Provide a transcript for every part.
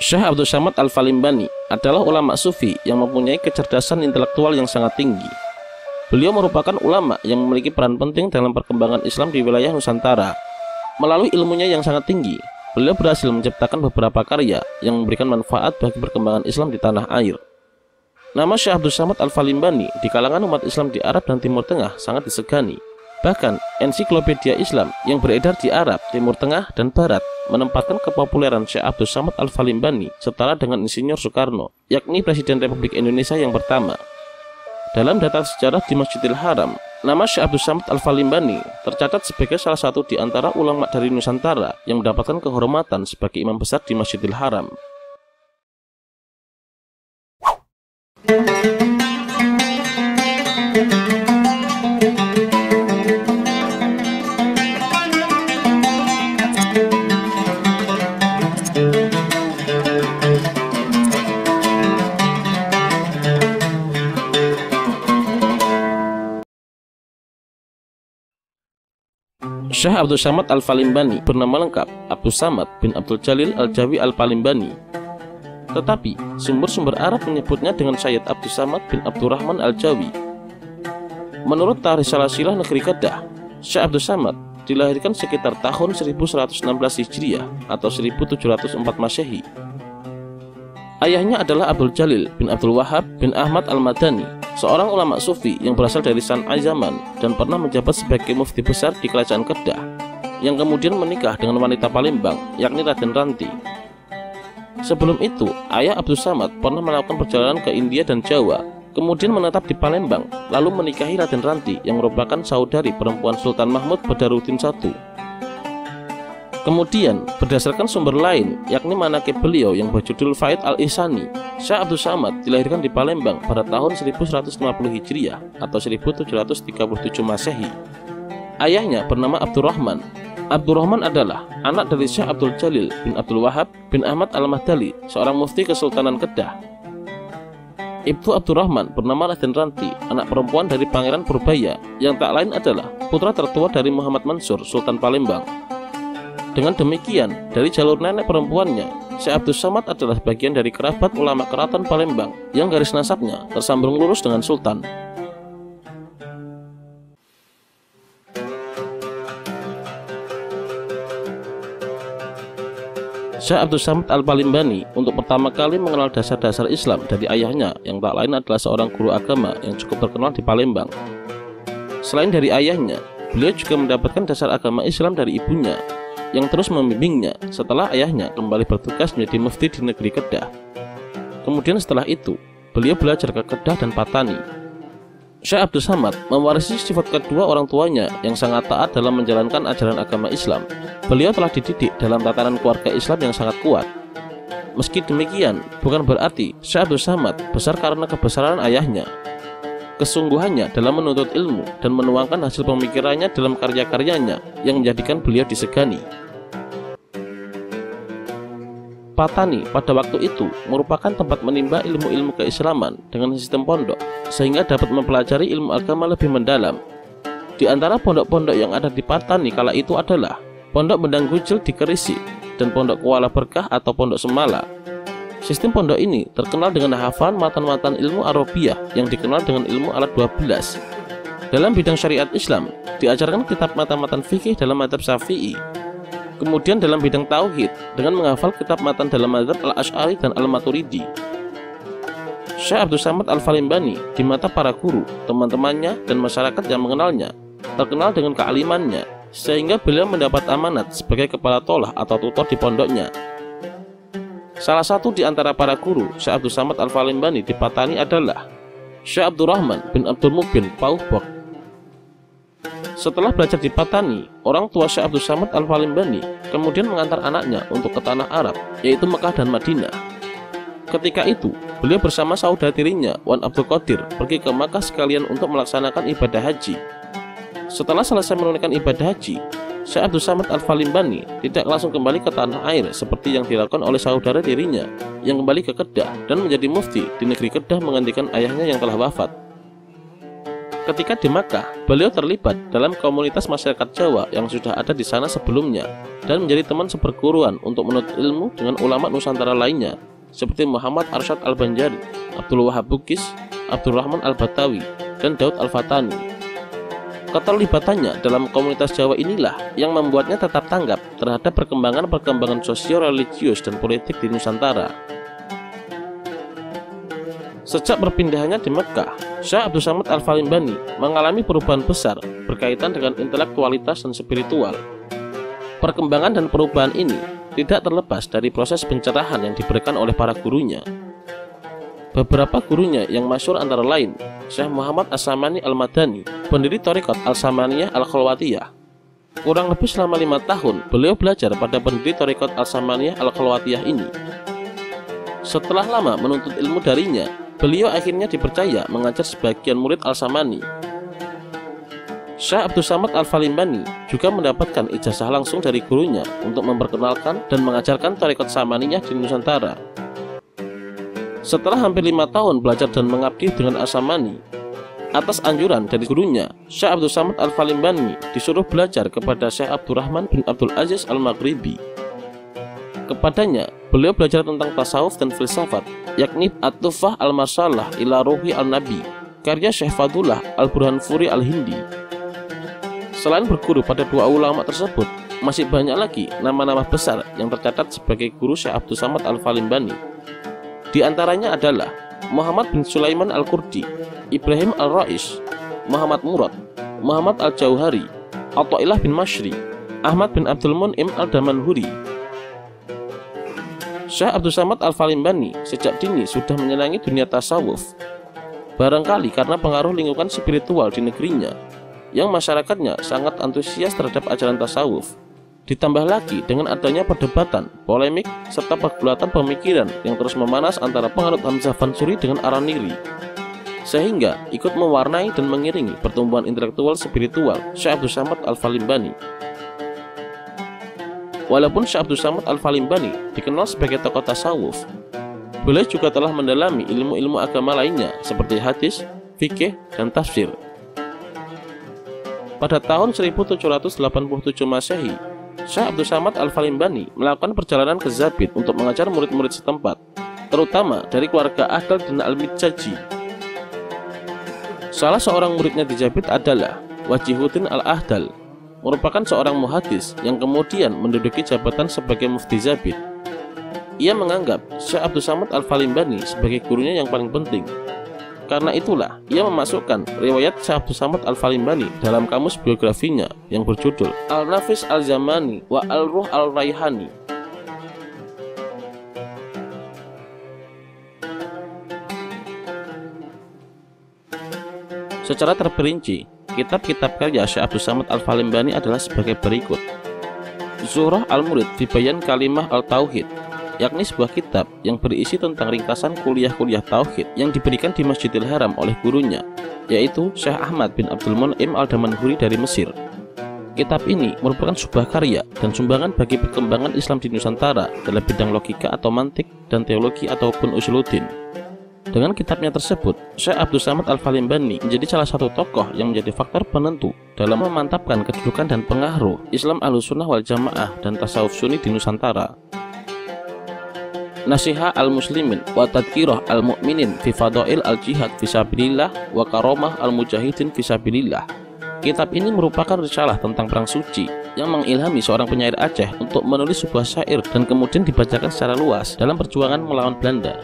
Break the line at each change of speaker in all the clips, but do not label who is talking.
Syekh Abdus Samad Al-Falimbani adalah ulama sufi yang mempunyai kecerdasan intelektual yang sangat tinggi. Beliau merupakan ulama yang memiliki peran penting dalam perkembangan Islam di wilayah Nusantara. Melalui ilmunya yang sangat tinggi, beliau berhasil menciptakan beberapa karya yang memberikan manfaat bagi perkembangan Islam di tanah air. Nama Syekh Abdus Samad Al-Falimbani di kalangan umat Islam di Arab dan Timur Tengah sangat disegani. Bahkan, ensiklopedia Islam yang beredar di Arab, Timur Tengah, dan Barat menempatkan kepopuleran Syekh Abdus Samad Al-Falimbani setara dengan Insinyur Soekarno, yakni Presiden Republik Indonesia yang pertama. Dalam data sejarah di Masjidil Haram, nama Syekh Abdus Samad Al-Falimbani tercatat sebagai salah satu di antara ulama dari Nusantara yang mendapatkan kehormatan sebagai imam besar di Masjidil Haram. Syekh Abdus Samad Al-Falimbani bernama lengkap Abdus Samad bin Abdul Jalil Al-Jawi Al-Falimbani. Tetapi sumber-sumber Arab menyebutnya dengan Sayyid Abdus Samad bin Abdurrahman Al-Jawi. Menurut Tarikh Salasilah Negeri Kedah, Syekh Abdus Samad dilahirkan sekitar tahun 1116 Hijriah atau 1704 Masehi. Ayahnya adalah Abdul Jalil bin Abdul Wahab bin Ahmad Al-Madani, seorang ulama sufi yang berasal dari San'ai Zaman dan pernah menjabat sebagai mufti besar di Kerajaan Kedah, yang kemudian menikah dengan wanita Palembang, yakni Raden Ranti. Sebelum itu, ayah Abdus Samad pernah melakukan perjalanan ke India dan Jawa, kemudian menetap di Palembang, lalu menikahi Raden Ranti yang merupakan saudari perempuan Sultan Mahmud Badaruddin I. Kemudian, berdasarkan sumber lain, yakni manaqib beliau yang berjudul Faid Al-Ihsani, Syekh Abdus Samad dilahirkan di Palembang pada tahun 1150 Hijriah atau 1737 Masehi. Ayahnya bernama Abdurrahman. Abdurrahman adalah anak dari Syekh Abdul Jalil bin Abdul Wahab bin Ahmad Al-Mahdali, seorang mufti Kesultanan Kedah. Ibu Abdurrahman bernama Raden Ranti, anak perempuan dari Pangeran Purbaya, yang tak lain adalah putra tertua dari Muhammad Mansur, Sultan Palembang. Dengan demikian, dari jalur nenek perempuannya, Syekh Abdus Samad adalah bagian dari kerabat ulama keraton Palembang yang garis nasabnya tersambung lurus dengan Sultan. Syekh Abdus Samad Al-Falimbani untuk pertama kali mengenal dasar-dasar Islam dari ayahnya yang tak lain adalah seorang guru agama yang cukup terkenal di Palembang. Selain dari ayahnya, beliau juga mendapatkan dasar agama Islam dari ibunya, yang terus membimbingnya setelah ayahnya kembali bertugas menjadi mufti di negeri Kedah. Kemudian setelah itu, beliau belajar ke Kedah dan Patani. Syekh Abdus Samad mewarisi sifat kedua orang tuanya yang sangat taat dalam menjalankan ajaran agama Islam. Beliau telah dididik dalam tatanan keluarga Islam yang sangat kuat. Meski demikian, bukan berarti Syekh Abdus Samad besar karena kebesaran ayahnya. Kesungguhannya dalam menuntut ilmu dan menuangkan hasil pemikirannya dalam karya-karyanya yang menjadikan beliau disegani. Patani pada waktu itu merupakan tempat menimba ilmu-ilmu keislaman dengan sistem pondok, sehingga dapat mempelajari ilmu agama lebih mendalam. Di antara pondok-pondok yang ada di Patani kala itu adalah Pondok Bendang Gujil di Kerisik dan Pondok Kuala Berkah atau Pondok Semala. Sistem pondok ini terkenal dengan hafalan matan-matan ilmu Arabiah yang dikenal dengan ilmu alat 12. Dalam bidang syariat Islam, diajarkan kitab matan-matan fikih dalam mazhab Syafi'i. Kemudian dalam bidang tauhid dengan menghafal kitab matan dalam mazhab Al-Asy'ari dan Al-Maturidi. Syekh Abdus Samad Al-Falimbani di mata para guru, teman-temannya, dan masyarakat yang mengenalnya terkenal dengan kealimannya, sehingga beliau mendapat amanat sebagai kepala tolah atau tutor di pondoknya. Salah satu di antara para guru Syekh Abdus Samad Al-Falimbani di Patani adalah Syekh Abdurrahman bin Abdul Mubin Pauhbok. Setelah belajar di Patani, orang tua Syekh Abdus Samad Al-Falimbani kemudian mengantar anaknya untuk ke tanah Arab, yaitu Mekah dan Madinah. Ketika itu, beliau bersama saudara tirinya, Wan Abdul Qadir, pergi ke Makkah sekalian untuk melaksanakan ibadah haji. Setelah selesai menunaikan ibadah haji, Syekh Abdus Samad Al-Falimbani tidak langsung kembali ke tanah air seperti yang dilakukan oleh saudara tirinya yang kembali ke Kedah dan menjadi mufti di negeri Kedah menggantikan ayahnya yang telah wafat. Ketika di Makkah, beliau terlibat dalam komunitas masyarakat Jawa yang sudah ada di sana sebelumnya dan menjadi teman seperguruan untuk menuntut ilmu dengan ulama Nusantara lainnya seperti Muhammad Arsyad Al-Banjari, Abdul Wahab Bugis, Abdurrahman Al-Batawi, dan Daud Al-Fatani. Keterlibatannya dalam komunitas Jawa inilah yang membuatnya tetap tanggap terhadap perkembangan sosio-religius dan politik di Nusantara. Sejak perpindahannya di Mekah, Syekh Abdul Samad Al-Falimbani mengalami perubahan besar berkaitan dengan intelektualitas dan spiritual. Perkembangan dan perubahan ini tidak terlepas dari proses pencerahan yang diberikan oleh para gurunya. Beberapa gurunya yang masyhur antara lain Syekh Muhammad As-Samani Al-Madani, pendiri Thariqat Al-Samaniyah Al-Khalwatiyah. Kurang lebih selama 5 tahun beliau belajar pada pendiri Thariqat Al-Samaniyah Al-Khalwatiyah ini. Setelah lama menuntut ilmu darinya, beliau akhirnya dipercaya mengajar sebagian murid Al-Samani. Syekh Abdul Samad Al-Falimbani juga mendapatkan ijazah langsung dari gurunya untuk memperkenalkan dan mengajarkan Thariqat Samaniyah di Nusantara. Setelah hampir 5 tahun belajar dan mengabdi dengan As-Samani, atas anjuran dari gurunya, Syekh Abdul Samad Al-Falimbani disuruh belajar kepada Syekh Abdurrahman bin Abdul Aziz Al-Maghribi. Kepadanya, beliau belajar tentang tasawuf dan filsafat, yakni At-Tufah Al-Marsalah ila Ruhi Al-Nabi, karya Syekh Fadullah Al-Burhanfuri Al-Hindi. Selain berguru pada dua ulama tersebut, masih banyak lagi nama-nama besar yang tercatat sebagai guru Syekh Abdul Samad Al-Falimbani. Di antaranya adalah Muhammad bin Sulaiman Al-Kurdi, Ibrahim Al-Rais, Muhammad Murad, Muhammad Al-Jauhari, Athaillah bin Mashri, Ahmad bin Abdul Mun'im Al-Damanhuri. Syekh Abdul Samad Al-Falimbani sejak dini sudah menyenangi dunia tasawuf, barangkali karena pengaruh lingkungan spiritual di negerinya yang masyarakatnya sangat antusias terhadap ajaran tasawuf. Ditambah lagi dengan adanya perdebatan, polemik, serta pergulatan pemikiran yang terus memanas antara penganut Hamzah Fansuri dengan Araniri, sehingga ikut mewarnai dan mengiringi pertumbuhan intelektual spiritual Syekh Abdul Samad Al-Falimbani. Walaupun Syekh Abdul Samad Al-Falimbani dikenal sebagai tokoh tasawuf, beliau juga telah mendalami ilmu-ilmu agama lainnya seperti hadis, fikih, dan tafsir. Pada tahun 1787 Masehi, Syekh Abdul Samad Al-Falimbani melakukan perjalanan ke Zabid untuk mengajar murid-murid setempat, terutama dari keluarga Ahdal dan Al-Midjaji. Salah seorang muridnya di Zabid adalah Wajihuddin Al-Ahdal, merupakan seorang muhadis yang kemudian menduduki jabatan sebagai mufti Zabid. Ia menganggap Syekh Abdul Samad Al-Falimbani sebagai gurunya yang paling penting. Karena itulah ia memasukkan riwayat Syekh Abdul Samad Al-Falimbani dalam kamus biografinya yang berjudul Al-Nafis Al-Zamani wa Al-Ruh Al-Raihani. Secara terperinci, kitab-kitab karya Syekh Abdul Samad Al-Falimbani adalah sebagai berikut. Zuhrah Al-Murid fi Bayan Kalimah Al-Tauhid, yakni sebuah kitab yang berisi tentang ringkasan kuliah-kuliah tauhid yang diberikan di Masjidil Haram oleh gurunya, yaitu Syekh Ahmad bin Abdul Mun'im Al-Damanhuri dari Mesir. Kitab ini merupakan sebuah karya dan sumbangan bagi perkembangan Islam di Nusantara dalam bidang logika atau mantik dan teologi ataupun usuluddin. Dengan kitabnya tersebut, Syekh Abdul Samad Al-Falimbani menjadi salah satu tokoh yang menjadi faktor penentu dalam memantapkan kedudukan dan pengaruh Islam Ahlussunnah wal Jamaah dan tasawuf Sunni di Nusantara. Nasihah al-Muslimin wa Tadhkirah al-Mu'minin fi Fadail al-Jihad fisabilillah wa Karamah al-Mujahidin fisabilillah. Kitab ini merupakan risalah tentang perang suci yang mengilhami seorang penyair Aceh untuk menulis sebuah syair dan kemudian dibacakan secara luas dalam perjuangan melawan Belanda.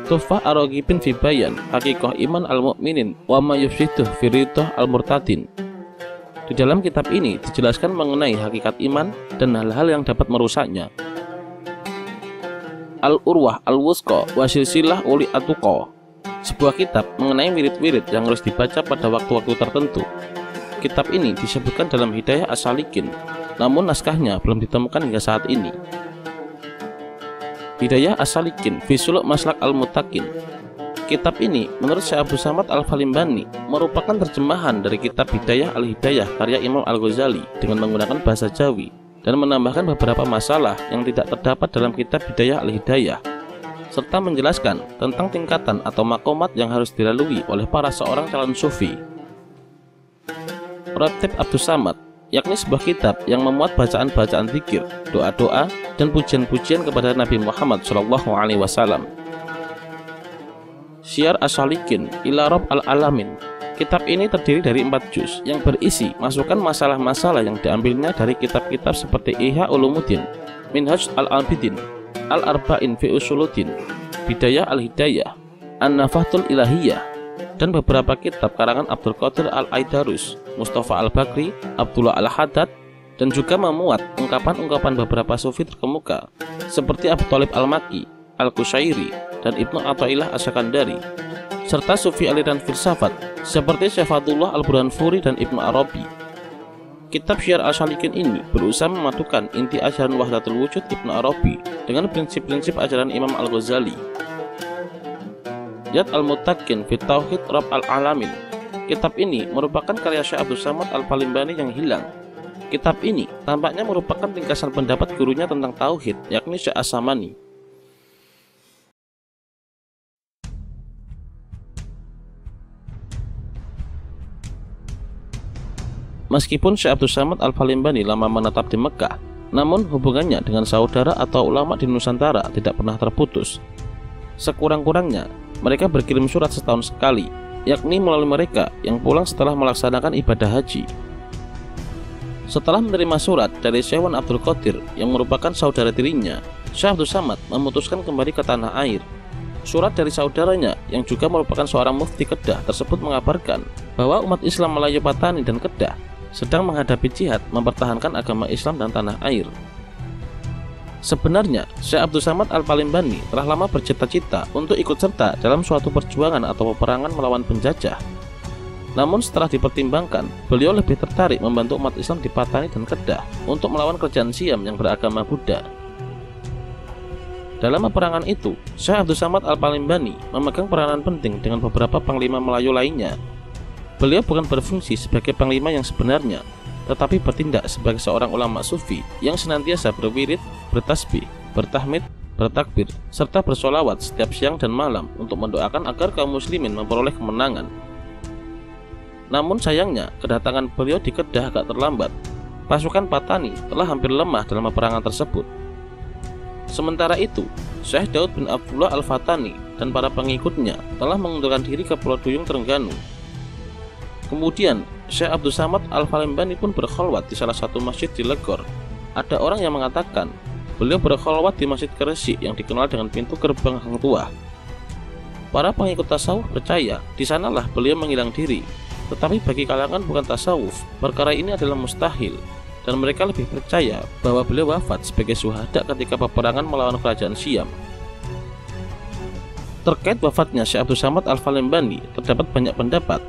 Tufah Ar-Raghibin fi Bayan Haqiqah Iman al-Mu'minin wa ma yufsiduh fi Ridhah al-Murtadin. Di dalam kitab ini dijelaskan mengenai hakikat iman dan hal-hal yang dapat merusaknya. Al-Urwah Al-Wusqa wa Silsilah Uli Atuqa, sebuah kitab mengenai wirid-wirid yang harus dibaca pada waktu-waktu tertentu. Kitab ini disebutkan dalam Hidayah As-Salikin, namun naskahnya belum ditemukan hingga saat ini. Hidayah As-Salikin fi Suluk Maslak Al-Muttaqin. Kitab ini menurut Syekh Abdul Samad Al-Falimbani merupakan terjemahan dari kitab Hidayah Al-Hidayah karya Imam Al-Ghazali dengan menggunakan bahasa Jawi dan menambahkan beberapa masalah yang tidak terdapat dalam kitab Hidayah Al-Hidayah. serta menjelaskan tentang tingkatan atau makomat yang harus dilalui oleh para seorang calon sufi. Ratib Abdus Samad, yakni sebuah kitab yang memuat bacaan-bacaan zikir, doa-doa, dan pujian-pujian kepada Nabi Muhammad SAW. Syiar As-Salikin ila Rabb al-Alamin. Kitab ini terdiri dari 4 juz yang berisi masukan masalah-masalah yang diambilnya dari kitab-kitab seperti Ihya Ulumuddin, Minhaj al-Abidin, Al-Arba'in fi Usuluddin, Bidayah al-Hidayah, An-Nafahatul Ilahiyah, dan beberapa kitab karangan Abdul Qadir al-Aidarus, Mustafa al-Bakri, Abdullah al-Haddad, dan juga memuat ungkapan-ungkapan beberapa sufi terkemuka seperti Abu Thalib al-Makki, Al-Qushairi, dan Ibnu Athaillah As-Sakandari, serta sufi aliran filsafat seperti Syekh Fadullah al-Burhanfuri dan Ibnu Arabi. Kitab Syiar As-Salikin ini berusaha memadukan inti ajaran Wahdatul Wujud Ibnu Arabi dengan prinsip-prinsip ajaran Imam Al-Ghazali. Yad al-Muttaqin fi Tauhid Rabb al-Alamin. Kitab ini merupakan karya Syekh Abdus Samad Al-Palimbani yang hilang. Kitab ini tampaknya merupakan ringkasan pendapat gurunya tentang tauhid, yakni Syekh As-Samani. Meskipun Syekh Abdus Samad Al-Palimbani lama menetap di Mekah, namun hubungannya dengan saudara atau ulama di Nusantara tidak pernah terputus. Sekurang-kurangnya, mereka berkirim surat setahun sekali, yakni melalui mereka yang pulang setelah melaksanakan ibadah haji. Setelah menerima surat dari Syekh Wan Abdul Qadir yang merupakan saudara tirinya, Syekh Abdus Samad memutuskan kembali ke tanah air. Surat dari saudaranya yang juga merupakan seorang mufti Kedah tersebut mengabarkan bahwa umat Islam Melayu Patani dan Kedah sedang menghadapi jihad mempertahankan agama Islam dan tanah air. Sebenarnya, Syekh Abdus Samad Al-Palimbani telah lama bercita-cita untuk ikut serta dalam suatu perjuangan atau peperangan melawan penjajah. Namun setelah dipertimbangkan, beliau lebih tertarik membantu umat Islam di Patani dan Kedah untuk melawan kerajaan Siam yang beragama Buddha. Dalam peperangan itu, Syekh Abdus Samad Al-Palimbani memegang peranan penting dengan beberapa panglima Melayu lainnya. Beliau bukan berfungsi sebagai panglima yang sebenarnya, tetapi bertindak sebagai seorang ulama sufi yang senantiasa berwirid, bertasbih, bertahmid, bertakbir, serta bersolawat setiap siang dan malam untuk mendoakan agar kaum muslimin memperoleh kemenangan. Namun sayangnya, kedatangan beliau di Kedah agak terlambat. Pasukan Patani telah hampir lemah dalam peperangan tersebut. Sementara itu, Syekh Daud bin Abdullah Al-Fatani dan para pengikutnya telah mengundurkan diri ke Pulau Duyung, Terengganu. Kemudian, Syekh Abdus Samad Al-Palimbani pun berkholwat di salah satu masjid di Legor. Ada orang yang mengatakan beliau berkholwat di Masjid Gresik yang dikenal dengan pintu gerbang Hang Tuah. Para pengikut tasawuf percaya di sanalah beliau menghilang diri. Tetapi bagi kalangan bukan tasawuf, perkara ini adalah mustahil, dan mereka lebih percaya bahwa beliau wafat sebagai syuhada ketika peperangan melawan kerajaan Siam. Terkait wafatnya Syekh Abdus Samad Al-Palimbani terdapat banyak pendapat.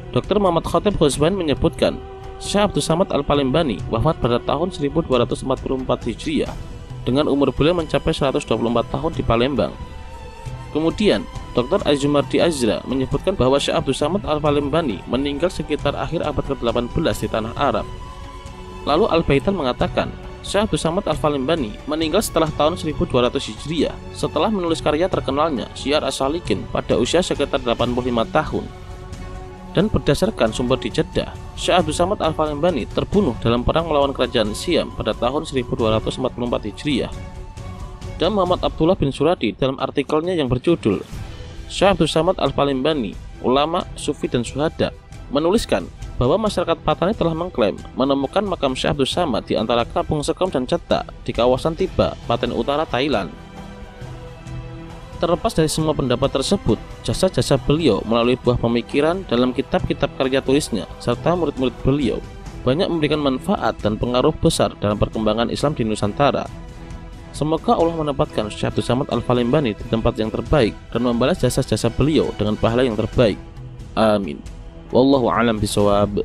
Dr. Muhammad Khatib Ghazwan menyebutkan Syekh Abdus Samad Al-Palimbani wafat pada tahun 1244 Hijriah dengan umur beliau mencapai 124 tahun di Palembang. Kemudian Dr. Azumardi Azra menyebutkan bahwa Syekh Abdus Samad Al-Palimbani meninggal sekitar akhir abad ke-18 di tanah Arab. Lalu Al-Baitan mengatakan Syekh Abdus Samad Al-Palimbani meninggal setelah tahun 1200 Hijriah setelah menulis karya terkenalnya Syiar As-Salikin pada usia sekitar 85 tahun. Dan berdasarkan sumber di Jeddah, Syekh Abdus Samad Al-Palimbani terbunuh dalam perang melawan kerajaan Siam pada tahun 1244 Hijriah. Dan Muhammad Abdullah bin Suradi dalam artikelnya yang berjudul Syekh Abdus Samad Al-Palimbani, Ulama, Sufi dan Syuhada, menuliskan bahwa masyarakat Patani telah mengklaim menemukan makam Syekh Abdus Samad di antara Kampung Sekom dan Cetak di kawasan Tiba, Paten Utara, Thailand. Terlepas dari semua pendapat tersebut, jasa-jasa beliau melalui buah pemikiran dalam kitab-kitab karya tulisnya serta murid-murid beliau banyak memberikan manfaat dan pengaruh besar dalam perkembangan Islam di Nusantara. Semoga Allah menempatkan Syekh Abdus Samad Al-Palimbani di tempat yang terbaik dan membalas jasa-jasa beliau dengan pahala yang terbaik. Amin. Wallahu a'lam bishawab.